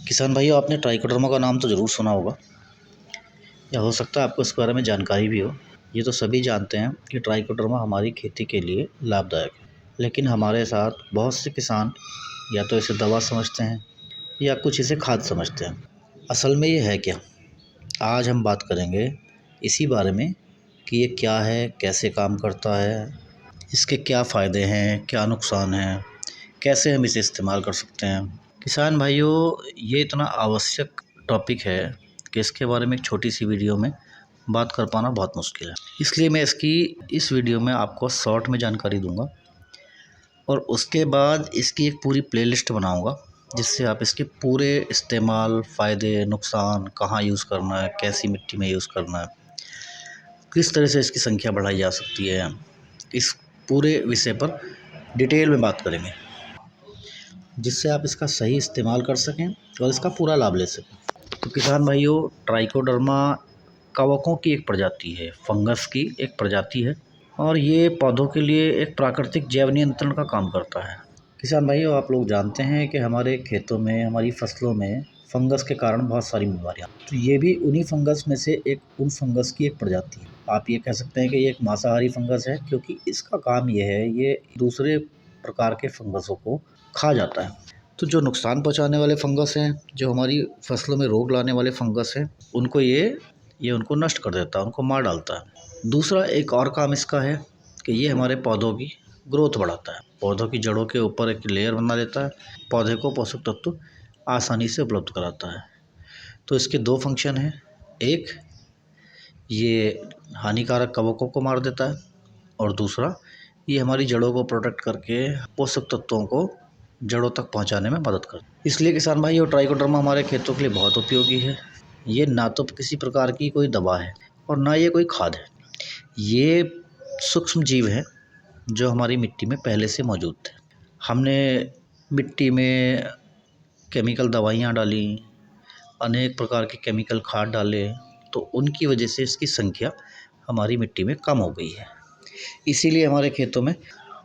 किसान भाइयों, आपने ट्राइकोडर्मा का नाम तो ज़रूर सुना होगा या हो सकता है आपको इसके बारे में जानकारी भी हो। ये तो सभी जानते हैं कि ट्राइकोडर्मा हमारी खेती के लिए लाभदायक है, लेकिन हमारे साथ बहुत से किसान या तो इसे दवा समझते हैं या कुछ इसे खाद समझते हैं। असल में ये है क्या? आज हम बात करेंगे इसी बारे में कि ये क्या है, कैसे काम करता है, इसके क्या फ़ायदे हैं, क्या नुकसान हैं, कैसे हम इसे इस्तेमाल कर सकते हैं। किसान भाइयों, ये इतना आवश्यक टॉपिक है कि इसके बारे में एक छोटी सी वीडियो में बात कर पाना बहुत मुश्किल है। इसलिए मैं इस वीडियो में आपको शॉर्ट में जानकारी दूंगा और उसके बाद इसकी एक पूरी प्लेलिस्ट बनाऊंगा, जिससे आप इसके पूरे इस्तेमाल, फ़ायदे, नुकसान, कहाँ यूज़ करना है, कैसी मिट्टी में यूज़ करना है, किस तरह से इसकी संख्या बढ़ाई जा सकती है, इस पूरे विषय पर डिटेल में बात करेंगे, जिससे आप इसका सही इस्तेमाल कर सकें और इसका पूरा लाभ ले सकें। तो किसान भाइयों, ट्राइकोडर्मा कवकों की एक प्रजाति है, फंगस की एक प्रजाति है और ये पौधों के लिए एक प्राकृतिक जैव नियंत्रण का काम करता है। किसान भाइयों, आप लोग जानते हैं कि हमारे खेतों में, हमारी फसलों में फंगस के कारण बहुत सारी बीमारियाँ, तो ये भी उन्हीं फंगस में से उन फंगस की एक प्रजाति है। आप ये कह सकते हैं कि ये एक मांसाहारी फंगस है, क्योंकि इसका काम ये है, ये दूसरे प्रकार के फंगसों को खा जाता है। तो जो नुकसान पहुंचाने वाले फंगस हैं, जो हमारी फसलों में रोग लाने वाले फंगस हैं, उनको ये उनको नष्ट कर देता है, उनको मार डालता है। दूसरा एक और काम इसका है कि ये हमारे पौधों की ग्रोथ बढ़ाता है, पौधों की जड़ों के ऊपर एक लेयर बना देता है, पौधे को पोषक तत्व आसानी से उपलब्ध कराता है। तो इसके दो फंक्शन हैं, एक ये हानिकारक कवकों को मार देता है और दूसरा ये हमारी जड़ों को प्रोटेक्ट करके पोषक तत्वों को जड़ों तक पहुंचाने में मदद करता है। इसलिए किसान भाई, ये ट्राइकोडर्मा हमारे खेतों के लिए बहुत उपयोगी है। ये ना तो किसी प्रकार की कोई दवा है और ना ये कोई खाद है। ये सूक्ष्म जीव है जो हमारी मिट्टी में पहले से मौजूद थे। हमने मिट्टी में केमिकल दवाइयाँ डाली, अनेक प्रकार के केमिकल खाद डाले, तो उनकी वजह से इसकी संख्या हमारी मिट्टी में कम हो गई है। इसीलिए हमारे खेतों में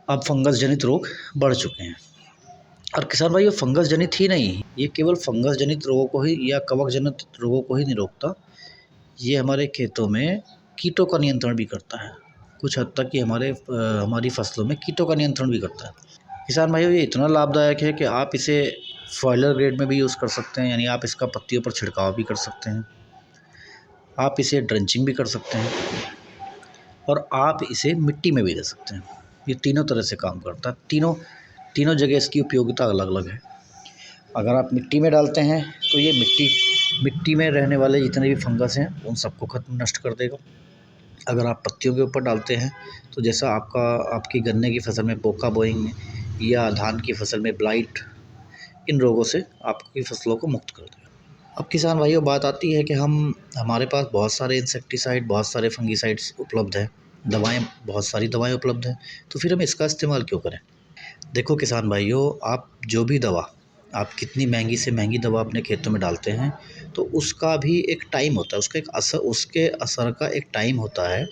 अब फंगस जनित रोग बढ़ चुके हैं। और किसान भाई, ये फंगस जनित ही नहीं, ये केवल फंगस जनित रोगों को ही या कवक जनित रोगों को ही नहीं रोकता, ये हमारे खेतों में कीटों का नियंत्रण भी करता है। कुछ हद तक ये हमारी फसलों में कीटों का नियंत्रण भी करता है। किसान भाइयों, ये इतना लाभदायक है कि आप इसे फॉयलर ग्रेड में भी यूज़ कर सकते हैं, यानी आप इसका पत्तियों पर छिड़काव भी कर सकते हैं, आप इसे ड्रेंचिंग भी कर सकते हैं और आप इसे मिट्टी में भी दे सकते हैं। ये तीनों तरह से काम करता है। तीनों जगह इसकी उपयोगिता अलग अलग है। अगर आप मिट्टी में डालते हैं तो ये मिट्टी में रहने वाले जितने भी फंगस हैं उन सबको नष्ट कर देगा। अगर आप पत्तियों के ऊपर डालते हैं तो जैसा आपकी गन्ने की फसल में पोका बोइंग या धान की फसल में ब्लाइट, इन रोगों से आपकी फसलों को मुक्त कर देगा। अब किसान भाइयों, बात आती है कि हमारे पास बहुत सारे इंसेक्टिसाइड, बहुत सारे फंगीसाइड्स उपलब्ध हैं, बहुत सारी दवाएँ उपलब्ध हैं, तो फिर हम इसका इस्तेमाल क्यों करें? देखो किसान भाइयों, आप जो भी दवा, आप कितनी महंगी से महंगी दवा अपने खेतों में डालते हैं, तो उसका भी एक टाइम होता है, उसके असर का एक टाइम होता है।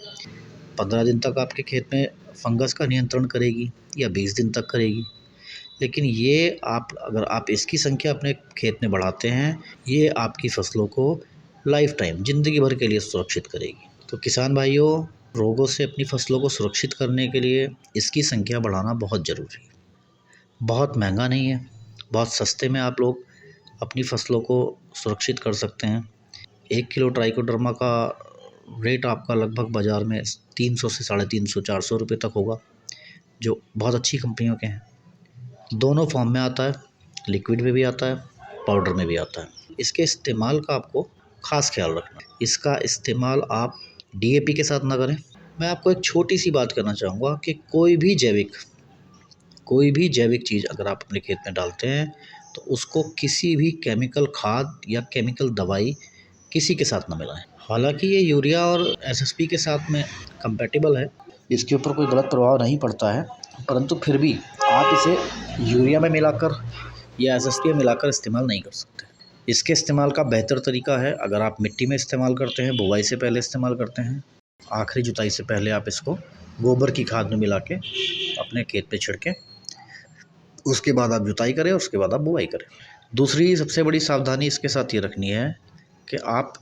15 दिन तक आपके खेत में फंगस का नियंत्रण करेगी या 20 दिन तक करेगी, लेकिन ये अगर आप इसकी संख्या अपने खेत में बढ़ाते हैं, ये आपकी फसलों को लाइफ टाइम, ज़िंदगी भर के लिए सुरक्षित करेगी। तो किसान भाइयों, रोगों से अपनी फसलों को सुरक्षित करने के लिए इसकी संख्या बढ़ाना बहुत ज़रूरी है। बहुत महंगा नहीं है, बहुत सस्ते में आप लोग अपनी फसलों को सुरक्षित कर सकते हैं। 1 किलो ट्राइकोडर्मा का रेट आपका लगभग बाज़ार में 300 से 350 400 रुपये तक होगा, जो बहुत अच्छी कंपनियों के हैं। दोनों फॉर्म में आता है, लिक्विड में भी आता है, पाउडर में भी आता है। इसके इस्तेमाल का आपको ख़ास ख्याल रखना। इसका इस्तेमाल आप DAP के साथ ना करें। मैं आपको एक छोटी सी बात करना चाहूँगा कि कोई भी जैविक चीज़ अगर आप अपने खेत में डालते हैं तो उसको किसी भी केमिकल खाद या केमिकल दवाई किसी के साथ ना मिलाएं। हालांकि ये यूरिया और SSP के साथ में कंपैटिबल है, इसके ऊपर कोई गलत प्रभाव नहीं पड़ता है, परंतु फिर भी आप इसे यूरिया में मिलाकर या SSP में मिलाकर इस्तेमाल नहीं कर सकते। इसके इस्तेमाल का बेहतर तरीका है, अगर आप मिट्टी में इस्तेमाल करते हैं, बुवाई से पहले इस्तेमाल करते हैं, आखिरी जुताई से पहले आप इसको गोबर की खाद में मिला के अपने खेत पे छिड़कें, उसके बाद आप जुताई करें, उसके बाद आप बुवाई करें। दूसरी सबसे बड़ी सावधानी इसके साथ ये रखनी है कि आप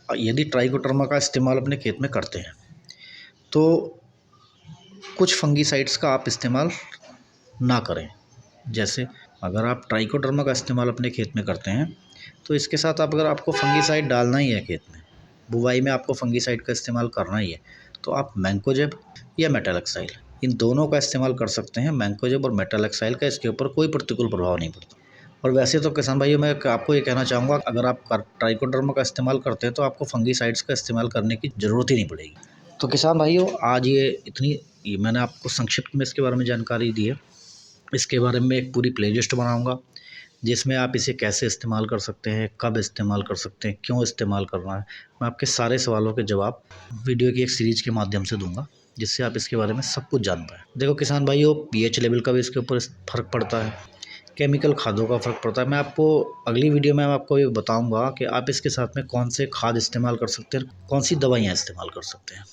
यदि ट्राइकोडर्मा का इस्तेमाल अपने खेत में करते हैं तो कुछ फंगीसाइड्स का आप इस्तेमाल ना करें। जैसे अगर आप ट्राइकोडर्मा का इस्तेमाल अपने खेत में करते हैं तो इसके साथ आप अगर आपको फंगीसाइड डालना ही है खेत में, बुवाई में आपको फंगीसाइड का इस्तेमाल करना ही है, तो आप मैंकोजेब या मेटालेक्साइल इन दोनों का इस्तेमाल कर सकते हैं। मैंकोजेब और मेटालेक्साइल का इसके ऊपर कोई प्रतिकूल प्रभाव नहीं पड़ता। और वैसे तो किसान भाइयों मैं आपको ये कहना चाहूँगा, अगर आप ट्राइकोडर्मा का इस्तेमाल करते हैं तो आपको फंगीसाइड्स का इस्तेमाल करने की ज़रूरत ही नहीं पड़ेगी। तो किसान भाइयों आज ये मैंने आपको संक्षिप्त में इसके बारे में जानकारी दी है। इसके बारे में एक पूरी प्लेलिस्ट बनाऊंगा जिसमें आप इसे कैसे इस्तेमाल कर सकते हैं, कब इस्तेमाल कर सकते हैं, क्यों इस्तेमाल करना है, मैं आपके सारे सवालों के जवाब वीडियो की एक सीरीज के माध्यम से दूंगा, जिससे आप इसके बारे में सब कुछ जान पाएँ। देखो किसान भाइयों, पीएच लेवल का भी इसके ऊपर फ़र्क पड़ता है, केमिकल खादों का फ़र्क पड़ता है। मैं आपको अगली वीडियो में आपको ये बताऊँगा कि आप इसके साथ में कौन से खाद इस्तेमाल कर सकते हैं, कौन सी दवाइयाँ इस्तेमाल कर सकते हैं।